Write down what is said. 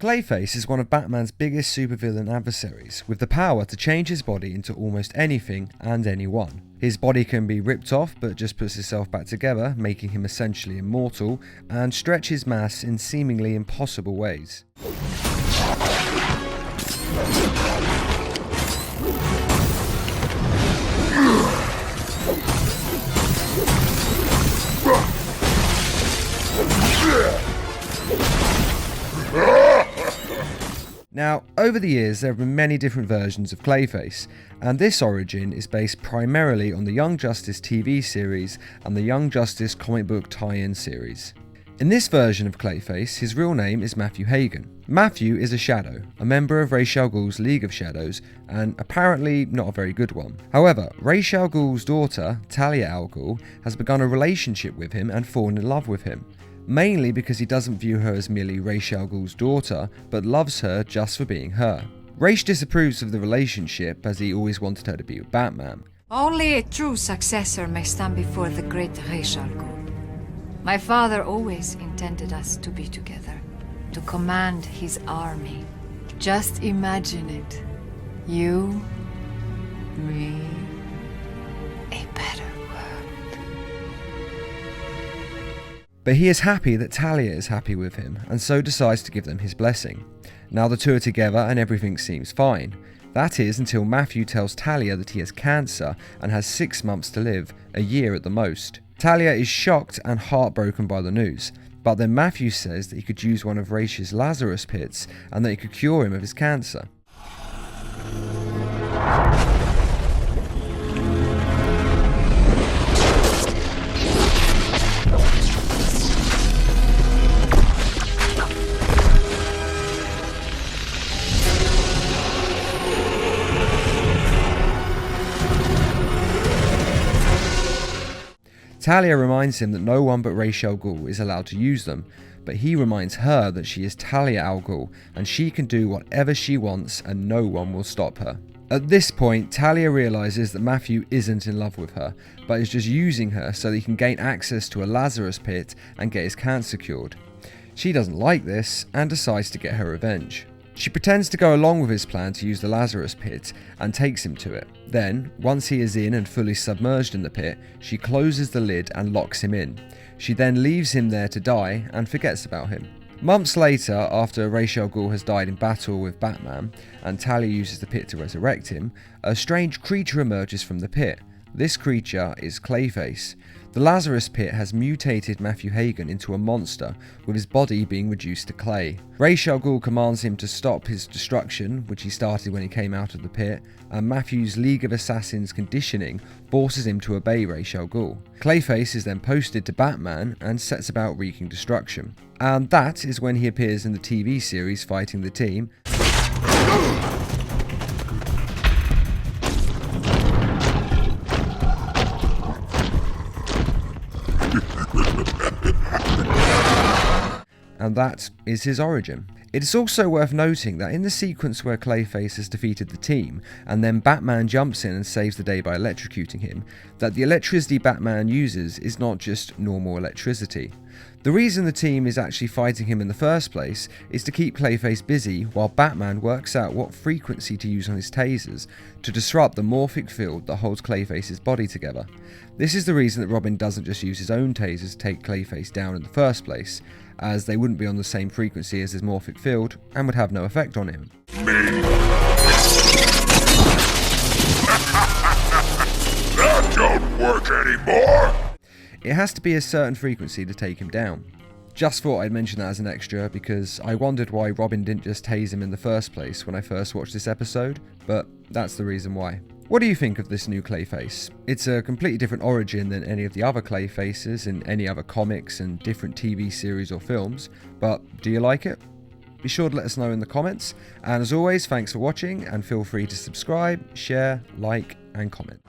Clayface is one of Batman's biggest supervillain adversaries, with the power to change his body into almost anything and anyone. His body can be ripped off but just puts itself back together, making him essentially immortal, and stretch his mass in seemingly impossible ways. Now, over the years there have been many different versions of Clayface, and this origin is based primarily on the Young Justice TV series and the Young Justice comic book tie-in series. In this version of Clayface, his real name is Matthew Hagen. Matthew is a shadow, a member of Ra's al Ghul's League of Shadows, and apparently not a very good one. However, Ra's al Ghul's daughter, Talia al Ghul, has begun a relationship with him and fallen in love with him. Mainly because he doesn't view her as merely Ra's al Ghul's daughter, but loves her just for being her. Ra's disapproves of the relationship, as he always wanted her to be with Batman. Only a true successor may stand before the great Ra's al Ghul. My father always intended us to be together, to command his army. Just imagine it. You, me, a better world. But he is happy that Talia is happy with him, and so decides to give them his blessing. Now the two are together and everything seems fine. That is until Matthew tells Talia that he has cancer and has 6 months to live, a year at the most. Talia is shocked and heartbroken by the news, but then Matthew says that he could use one of Ra's Lazarus pits and that he could cure him of his cancer. Talia reminds him that no one but Ra's al Ghul is allowed to use them, but he reminds her that she is Talia al Ghul and she can do whatever she wants and no one will stop her. At this point, Talia realises that Matthew isn't in love with her, but is just using her so that he can gain access to a Lazarus pit and get his cancer cured. She doesn't like this and decides to get her revenge. She pretends to go along with his plan to use the Lazarus pit and takes him to it. Then, once he is in and fully submerged in the pit, she closes the lid and locks him in. She then leaves him there to die and forgets about him. Months later, after Ra's al Ghul has died in battle with Batman, and Talia uses the pit to resurrect him, a strange creature emerges from the pit. This creature is Clayface. The Lazarus pit has mutated Matthew Hagen into a monster, with his body being reduced to clay. Ra's al Ghul commands him to stop his destruction, which he started when he came out of the pit, and Matthew's League of Assassins conditioning forces him to obey Ra's al Ghul. Clayface is then posted to Batman and sets about wreaking destruction. And that is when he appears in the TV series fighting the team. And that is his origin. It is also worth noting that in the sequence where Clayface has defeated the team, and then Batman jumps in and saves the day by electrocuting him, that the electricity Batman uses is not just normal electricity. The reason the team is actually fighting him in the first place is to keep Clayface busy while Batman works out what frequency to use on his tasers to disrupt the morphic field that holds Clayface's body together. This is the reason that Robin doesn't just use his own tasers to take Clayface down in the first place, as they wouldn't be on the same frequency as his morphic field and would have no effect on him. That don't work anymore! It has to be a certain frequency to take him down. Just thought I'd mention that as an extra because I wondered why Robin didn't just tase him in the first place when I first watched this episode, but that's the reason why. What do you think of this new Clayface? It's a completely different origin than any of the other Clayfaces in any other comics and different TV series or films, but do you like it? Be sure to let us know in the comments, and as always, thanks for watching and feel free to subscribe, share, like and comment.